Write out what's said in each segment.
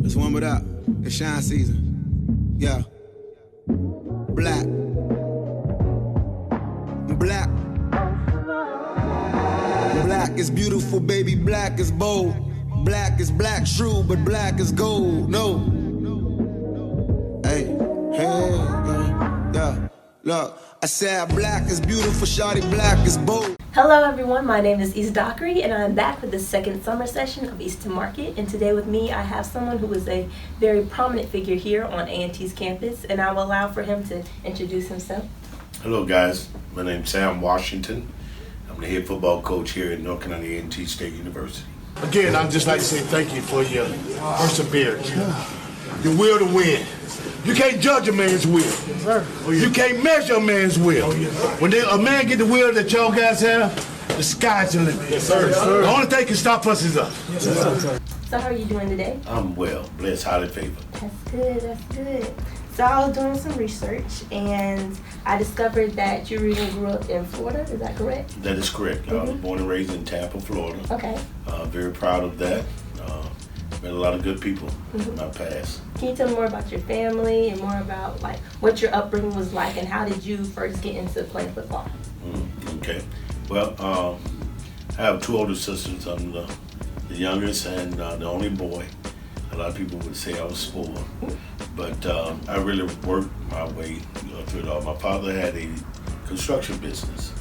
Let's warm it up. It's shine season. Yeah. Black. Black. Black is beautiful, baby. Black is bold. Black is black, true, but black is gold. No. Hey, yeah. Look, I said black is beautiful, shawty, black is bold. Hello everyone, my name is Dockery and I'm back with the second summer session of East&Market, and today with me I have someone who is a very prominent figure here on A&T's campus, and I will allow for him to introduce himself. Hello guys, my name is Sam Washington. I'm the head football coach here at North Carolina A&T State University. Again, I'd just like to say thank you for your perseverance, your will to win. You can't judge a man's will. Yes, sir. You can't measure a man's will. Oh, yes, when a man get the will that y'all guys have, the sky's the limit. Yes, sir. Yes, sir. The only thing can stop us is us. Yes, sir. So how are you doing today? I'm well, blessed, highly favored. That's good, that's good. So I was doing some research and I discovered that you really grew up in Florida, is that correct? That is correct. Mm-hmm. I was born and raised in Tampa, Florida. Okay. Very proud of that. Met a lot of good people in my past. Can you tell me more about your family and more about like what your upbringing was like, and how did you first get into playing football? Okay. Well, I have two older sisters. I'm the youngest and the only boy. A lot of people would say I was spoiled, but I really worked my way through it all. My father had a construction business,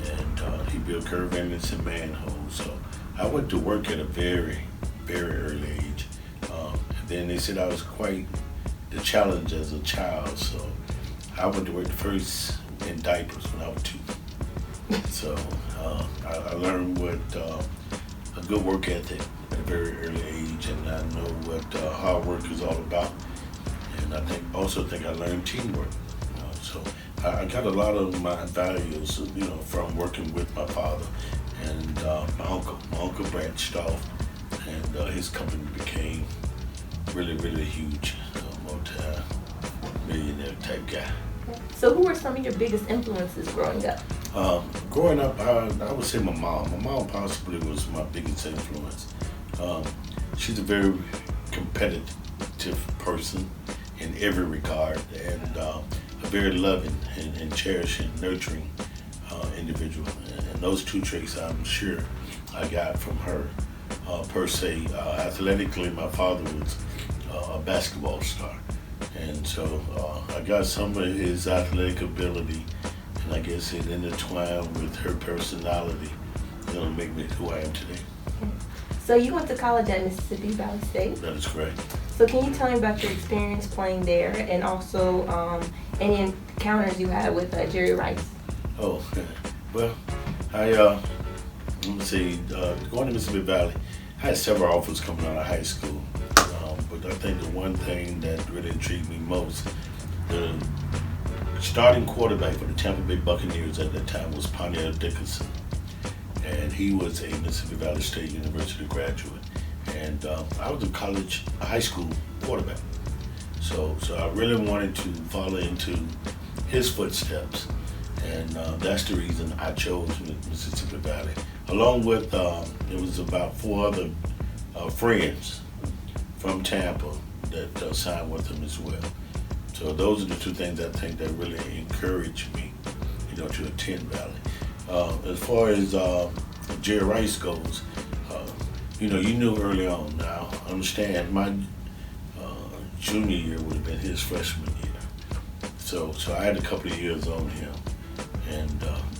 and he built curb inlets and manholes. So I went to work at a very early age. And then they said I was quite the challenge as a child, so I went to work first in diapers when I was 2. So I learned what a good work ethic at a very early age, and I know what hard work is all about. And I also think I learned teamwork. So I got a lot of my values, from working with my father and my uncle. My uncle branched off, and his company became really huge, multi-millionaire type guy. So who were some of your biggest influences growing up? Growing up, I would say my mom. My mom possibly was my biggest influence. She's a very competitive person in every regard, and a very loving and cherishing, nurturing individual. And those two traits I'm sure I got from her. Per se, athletically, my father was a basketball star, and so I got some of his athletic ability, and I guess it intertwined with her personality, to make me who I am today. So you went to college at Mississippi Valley State? That is correct. So can you tell me about your experience playing there, and also any encounters you had with Jerry Rice? Oh, well, let me see, going to Mississippi Valley, I had several offers coming out of high school, but I think the one thing that really intrigued me most, the starting quarterback for the Tampa Bay Buccaneers at that time was Pontiac Dickinson, and he was a Mississippi Valley State University graduate, and I was a high school quarterback, so I really wanted to follow into his footsteps. And that's the reason I chose Mississippi Valley. Along with, it was about 4 other friends from Tampa that signed with them as well. So those are the 2 things I think that really encouraged me, to attend Valley. As far as Jerry Rice goes, you knew early on. Now, understand, my junior year would have been his freshman year. So I had a couple of years on him.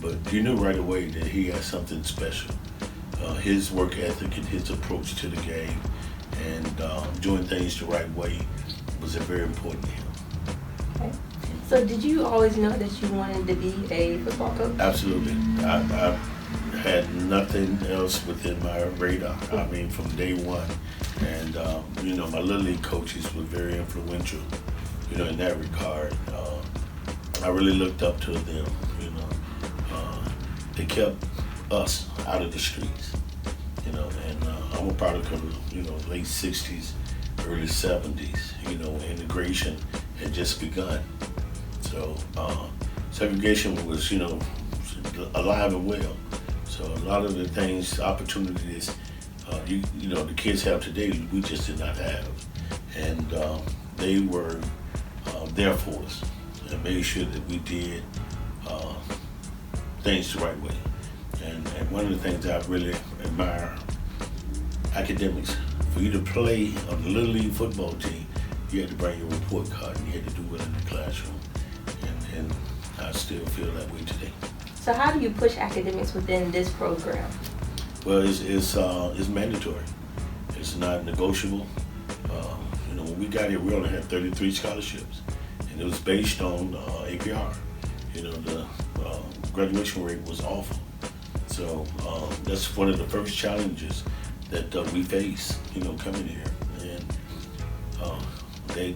But you knew right away that he had something special. His work ethic and his approach to the game and doing things the right way was very important to him. Okay. So did you always know that you wanted to be a football coach? Absolutely. I had nothing else within my radar. I mean, from day one. And, my Little League coaches were very influential, in that regard. I really looked up to them, they kept us out of the streets, and I'm a product of, late 60s, early 70s, integration had just begun. So segregation was, alive and well. So a lot of the things, opportunities, the kids have today, we just did not have. and they were there for us and made sure that we did things the right way. And one of the things I really admire, academics. For you to play on the Little League football team, you had to bring your report card and you had to do well in the classroom. And I still feel that way today. So how do you push academics within this program? Well, it's mandatory. It's not negotiable. When we got here, we only had 33 scholarships, and it was based on APR. The graduation rate was awful. So that's one of the first challenges that we face, coming here. And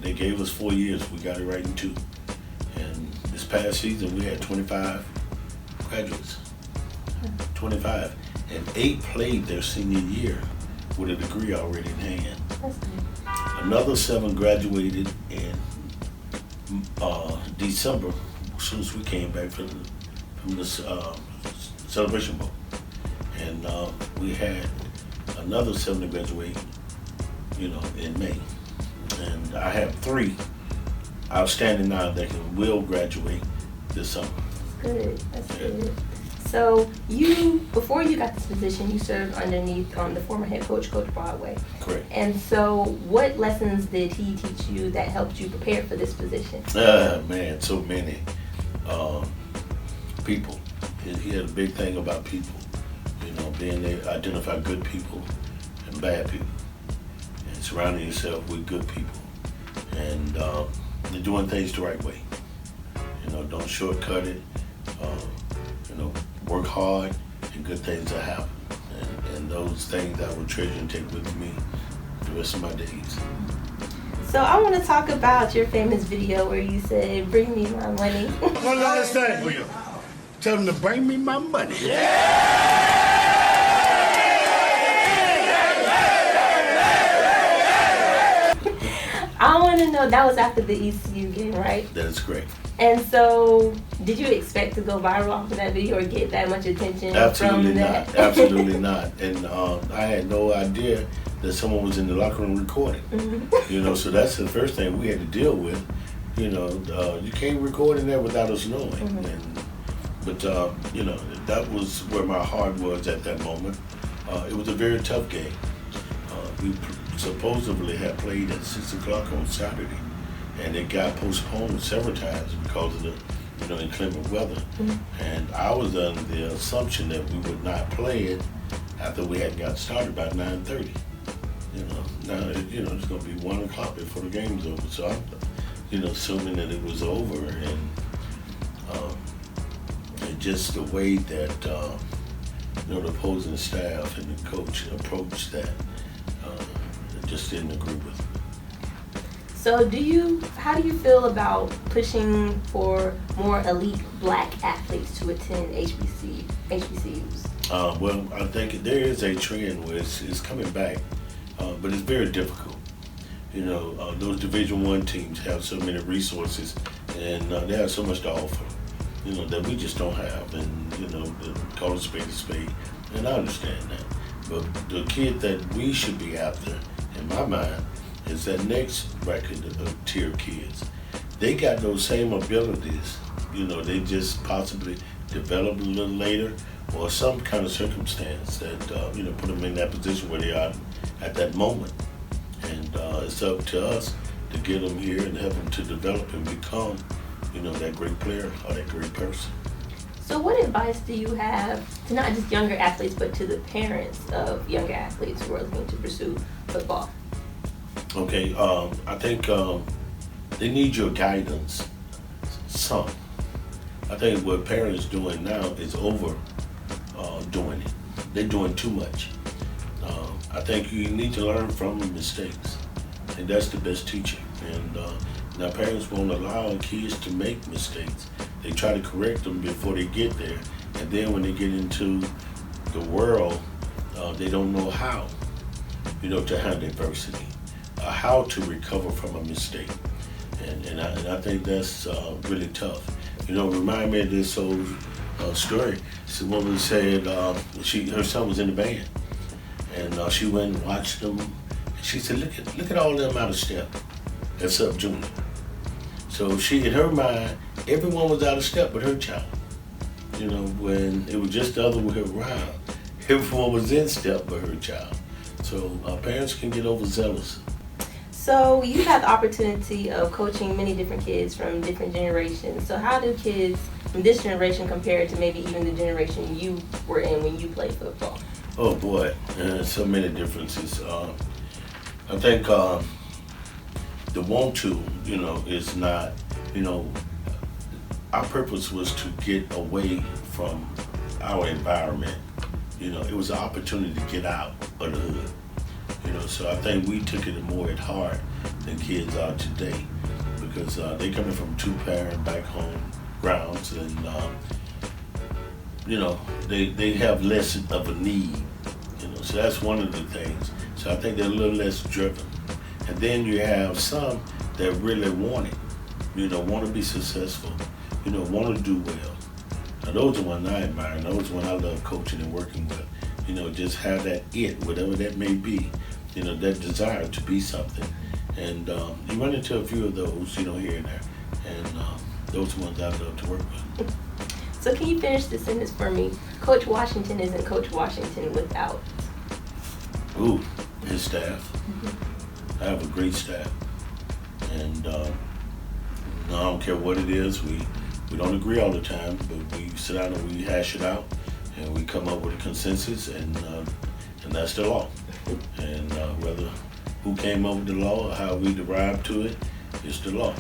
they gave us 4 years. We got it right in 2. And this past season, we had 25 graduates. 25. And 8 played their senior year with a degree already in hand. That's good. Another 7 graduated in December, as soon as we came back from the Celebration Bowl. And we had another 7 to graduate, in May. And I have 3 outstanding now that will graduate this summer. Good. That's good. So before you got this position, you served underneath the former head coach, Coach Broadway. Correct. And so what lessons did he teach you that helped you prepare for this position? Man, so many. People. He had a big thing about people. Being able to identify good people and bad people. And surrounding yourself with good people. And doing things the right way. Don't shortcut it. Work hard and good things will happen. And those things I will treasure and take with me the rest of my days. So I want to talk about your famous video where you said, "Bring me my money." One last thing for you. Tell them to bring me my money. I want to know, that was after the ECU game, right? That is correct. And so, did you expect to go viral off of that video or get that much attention Absolutely from that? not. Absolutely not. And I had no idea that someone was in the locker room recording. Mm-hmm. So that's the first thing we had to deal with. You can't record in there without us knowing. Mm-hmm. But that was where my heart was at that moment. It was a very tough game. We supposedly had played at 6 o'clock on Saturday, and it got postponed several times because of the inclement weather. Mm-hmm. And I was under the assumption that we would not play it after we had got started by 9:30. Now it's going to be 1 o'clock before the game's over. So I'm assuming that it was over, and just the way that the opposing staff and the coach approached that, just didn't agree with. So how do you feel about pushing for more elite black athletes to attend HBCUs? Well, I think there is a trend where it's coming back, but it's very difficult. Those Division I teams have so many resources, and they have so much to offer, that we just don't have. And, call it spade a spade, and I understand that. But the kid that we should be after, in my mind, is that next bracket of tier kids. They got those same abilities, they just possibly develop a little later, or some kind of circumstance that put them in that position where they are at that moment. And it's up to us to get them here and help them to develop and become, that great player or that great person. So what advice do you have to not just younger athletes, but to the parents of younger athletes who are looking to pursue football? Okay, I think they need your guidance, some. I think what parents doing now is doing it. They're doing too much. I think you need to learn from mistakes, and that's the best teacher. And now parents won't allow kids to make mistakes. They try to correct them before they get there, and then when they get into the world, they don't know how, to handle adversity, how to recover from a mistake, and I think that's really tough. Remind me of this old story. This woman said her son was in the band, and she went and watched them. And she said, look at all them out of step, except Junior. So she, in her mind, everyone was out of step with her child. You know, when it was just the other way around, everyone was in step with her child. So parents can get overzealous. So you have the opportunity of coaching many different kids from different generations. So how do kids from this generation compare to maybe even the generation you were in when you played football? Oh boy, so many differences. I think the want to, you know, is not, you know, our purpose was to get away from our environment. You know, it was an opportunity to get out of the hood. You know, so I think we took it more at heart than kids are today, because they coming from two-parent back home grounds, and you know, they have less of a need. You know, so that's one of the things. So I think they're a little less driven. And then you have some that really want it. You know, want to be successful. You know, want to do well. Now those are the ones I admire. And those are the ones I love coaching and working with. You know, just have that it, whatever that may be. You know, that desire to be something. And you run into a few of those, you know, here and there. And those are the ones I love to work with. So can you finish the sentence for me? Coach Washington isn't Coach Washington without? Ooh, his staff. I have a great staff. And no, I don't care what it is. We don't agree all the time, but we sit down and we hash it out. And we come up with a consensus, and that's the law. And whether who came up with the law or how we derived to it, it's the law.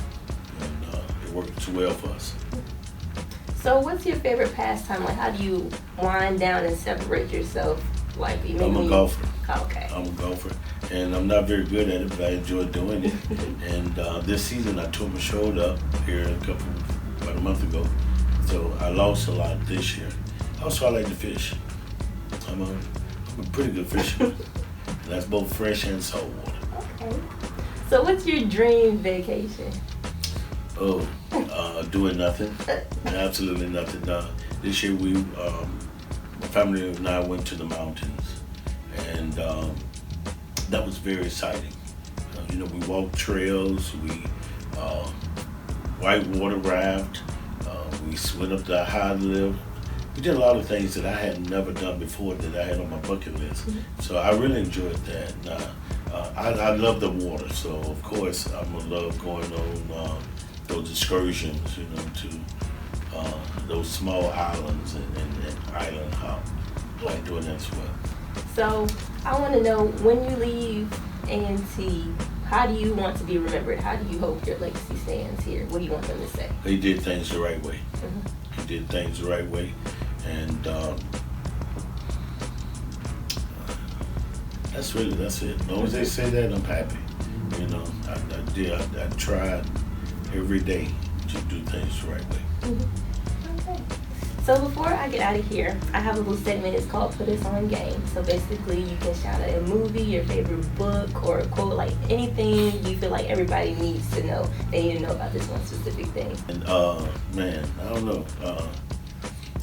And it works well for us. So what's your favorite pastime? Like, how do you wind down and separate yourself? Like, you I'm a golfer. Oh, okay. I'm a golfer, and I'm not very good at it, but I enjoy doing it. And this season, I tore my shoulder up here about a month ago, so I lost a lot this year. Also, I like to fish. I'm a pretty good fisherman. And that's both fresh and salt water. Okay. So what's your dream vacation? Oh, doing nothing. Absolutely nothing. This year, my family and I went to the mountains, and that was very exciting. You know, we walked trails, we whitewater raft, we went up the high lift. We did a lot of things that I had never done before that I had on my bucket list. So I really enjoyed that. I love the water, so of course I'm gonna love going on those excursions, you know, to those small islands and island hop. I like doing that as well. So I want to know, when you leave A&T, how do you want to be remembered? How do you hope your legacy stands here? What do you want them to say? He did things the right way. Mm-hmm. He did things the right way, and that's it. As long as they say that, I'm happy. You know, I tried every day to do things the right way. Mm-hmm. Okay. So before I get out of here, I have a little segment. It's called Put Us On Game. So basically, you can shout out a movie, your favorite book, or a quote, like anything you feel like everybody needs to know. They need to know about this one specific thing. And man, I don't know.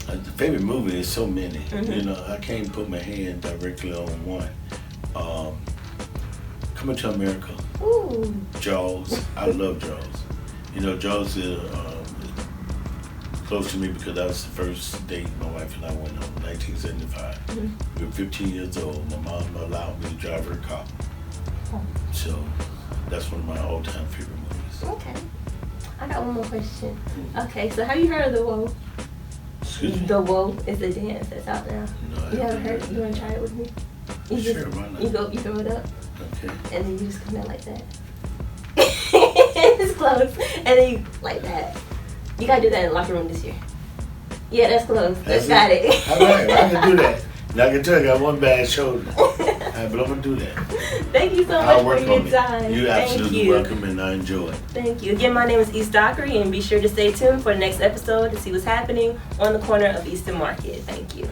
The favorite movie is so many. Mm-hmm. You know, I can't put my hand directly on one. Coming to America. Ooh. Jaws. I love Jaws. You know, Jaws is close to me because that was the first date my wife and I went on, 1975. Mm-hmm. We were 15 years old. My mom allowed me to drive her car. Oh. So that's one of my all-time favorite movies. Okay. I got one more question. Okay, so have you heard of the Whoa? Excuse me? The Whoa is a dance that's out now. No, You haven't heard it? You want to try it with me? You Sure, why not? You throw it up, Okay. and then you just come out like that. It's close. And then you, like that. You gotta do that in the locker room this year. Yeah, that's close. That's got it. All right, I can do that. Now I can tell you, I got one bad shoulder. All right, but I'm gonna do that. Thank you so much I'll for work your on time. it. You're absolutely welcome, and I enjoy it. Thank you. Again, my name is East Dockery, and be sure to stay tuned for the next episode to see what's happening on the corner of East&Market. Thank you.